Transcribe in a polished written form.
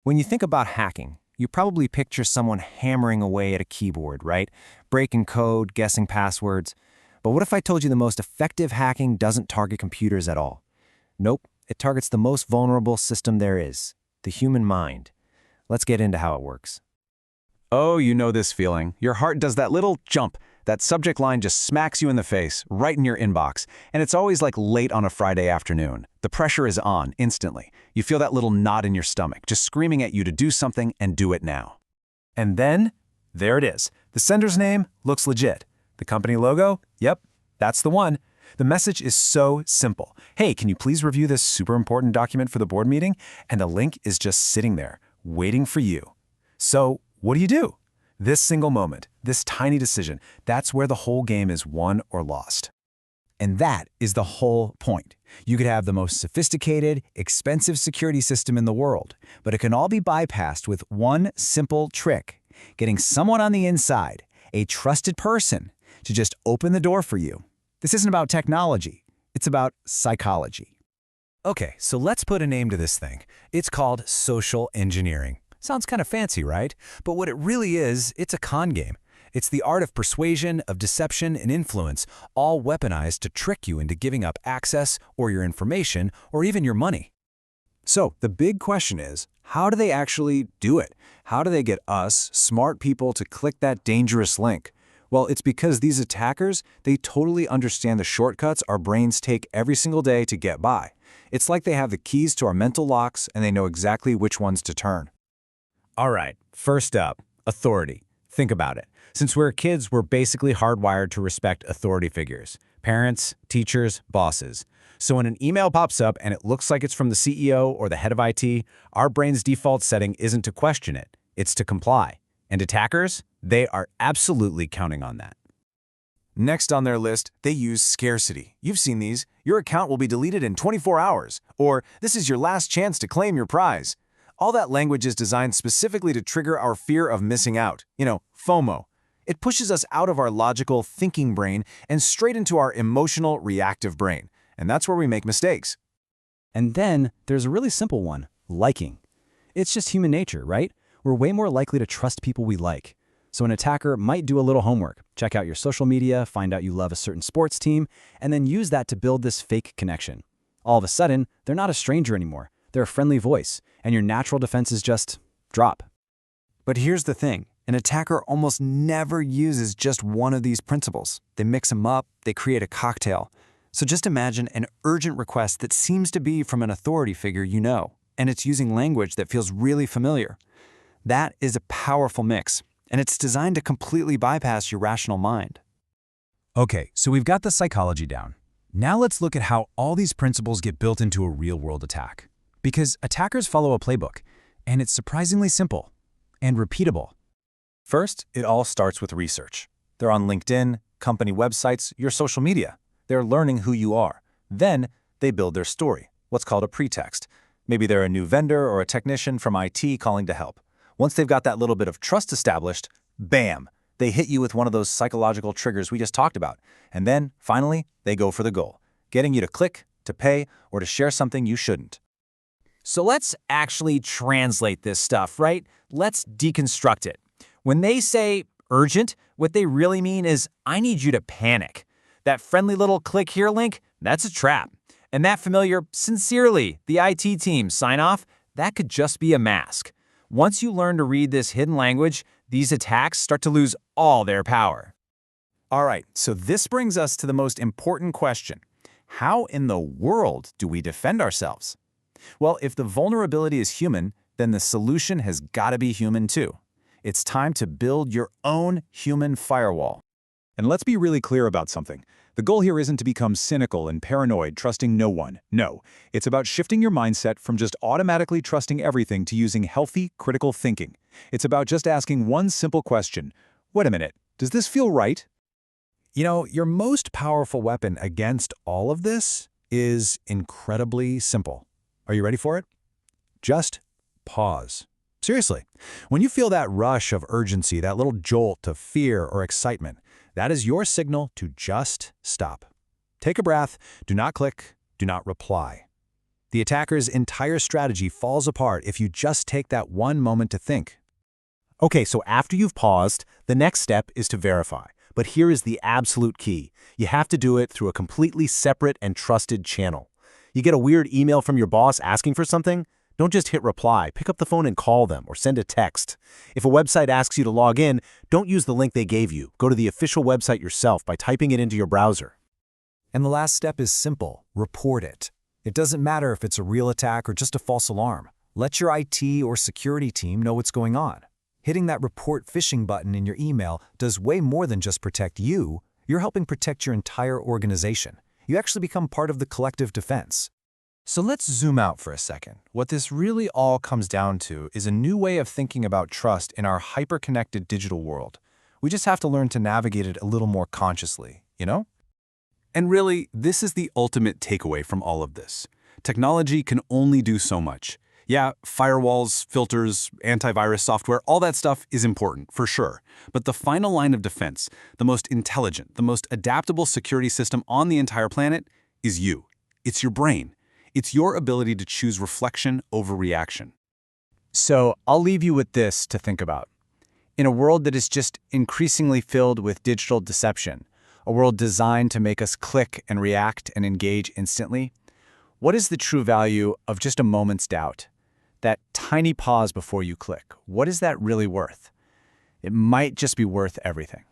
When you think about hacking, you probably picture someone hammering away at a keyboard, right? Breaking code, guessing passwords. But what if I told you the most effective hacking doesn't target computers at all? Nope, it targets the most vulnerable system there is, the human mind. Let's get into how it works. Oh, you know this feeling. Your heart does that little jump. That subject line just smacks you in the face, right in your inbox. And it's always like late on a Friday afternoon. The pressure is on instantly. You feel that little knot in your stomach, just screaming at you to do something and do it now. And then, there it is. The sender's name looks legit. The company logo? Yep, that's the one. The message is so simple. Hey, can you please review this super important document for the board meeting? And the link is just sitting there, waiting for you. So, what do? This single moment, this tiny decision, that's where the whole game is won or lost. And that is the whole point. You could have the most sophisticated, expensive security system in the world, but it can all be bypassed with one simple trick: getting someone on the inside, a trusted person, to just open the door for you. This isn't about technology. It's about psychology. Okay, so let's put a name to this thing. It's called social engineering. Sounds kind of fancy, right? But what it really is, it's a con game. It's the art of persuasion, of deception, and influence, all weaponized to trick you into giving up access, or your information, or even your money. So, the big question is, how do they actually do it? How do they get us, smart people, to click that dangerous link? Well, it's because these attackers, they totally understand the shortcuts our brains take every single day to get by. It's like they have the keys to our mental locks, and they know exactly which ones to turn. All right, first up, authority. Think about it. Since we're kids, we're basically hardwired to respect authority figures: parents, teachers, bosses. So when an email pops up and it looks like it's from the CEO or the head of IT, our brain's default setting isn't to question it, it's to comply. And attackers, they are absolutely counting on that. Next on their list, they use scarcity. You've seen these. Your account will be deleted in 24 hours. Or, this is your last chance to claim your prize. All that language is designed specifically to trigger our fear of missing out. FOMO. It pushes us out of our logical, thinking brain and straight into our emotional, reactive brain. And that's where we make mistakes. And then there's a really simple one: liking. It's just human nature, right? We're way more likely to trust people we like. So an attacker might do a little homework, check out your social media, find out you love a certain sports team, and then use that to build this fake connection. All of a sudden, they're not a stranger anymore. They're a friendly voice, and your natural defenses just drop. But here's the thing. An attacker almost never uses just one of these principles. They mix them up, they create a cocktail. So just imagine an urgent request that seems to be from an authority figure you know, and it's using language that feels really familiar. That is a powerful mix, and it's designed to completely bypass your rational mind. Okay, so we've got the psychology down. Now let's look at how all these principles get built into a real-world attack. Because attackers follow a playbook, and it's surprisingly simple and repeatable. First, it all starts with research. They're on LinkedIn, company websites, your social media. They're learning who you are. Then, they build their story, what's called a pretext. Maybe they're a new vendor or a technician from IT calling to help. Once they've got that little bit of trust established, bam, they hit you with one of those psychological triggers we just talked about. And then, finally, they go for the goal, getting you to click, to pay, or to share something you shouldn't. So let's actually translate this stuff, right? Let's deconstruct it. When they say urgent, what they really mean is, I need you to panic. That friendly little click here link, that's a trap. And that familiar, sincerely, the IT team sign off, that could just be a mask. Once you learn to read this hidden language, these attacks start to lose all their power. All right, so this brings us to the most important question. How in the world do we defend ourselves? Well, if the vulnerability is human, then the solution has got to be human too. It's time to build your own human firewall. And let's be really clear about something. The goal here isn't to become cynical and paranoid, trusting no one. No, it's about shifting your mindset from just automatically trusting everything to using healthy, critical thinking. It's about just asking one simple question. Wait a minute, does this feel right? Your most powerful weapon against all of this is incredibly simple. Are you ready for it? Just pause. Seriously, when you feel that rush of urgency, that little jolt of fear or excitement, that is your signal to just stop. Take a breath, do not click, do not reply. The attacker's entire strategy falls apart if you just take that one moment to think. Okay, so after you've paused, the next step is to verify. But here is the absolute key. You have to do it through a completely separate and trusted channel. You get a weird email from your boss asking for something? Don't just hit reply. Pick up the phone and call them or send a text. If a website asks you to log in, don't use the link they gave you. Go to the official website yourself by typing it into your browser. And the last step is simple. Report it. It doesn't matter if it's a real attack or just a false alarm. Let your IT or security team know what's going on. Hitting that report phishing button in your email does way more than just protect you. You're helping protect your entire organization. You actually become part of the collective defense. So let's zoom out for a second. What this really all comes down to is a new way of thinking about trust in our hyper-connected digital world. We just have to learn to navigate it a little more consciously, you know? And really, this is the ultimate takeaway from all of this. Technology can only do so much. Yeah, firewalls, filters, antivirus software, all that stuff is important, for sure. But the final line of defense, the most intelligent, the most adaptable security system on the entire planet, is you. It's your brain. It's your ability to choose reflection over reaction. So I'll leave you with this to think about. In a world that is just increasingly filled with digital deception, a world designed to make us click and react and engage instantly, what is the true value of just a moment's doubt? That tiny pause before you click, what is that really worth? It might just be worth everything.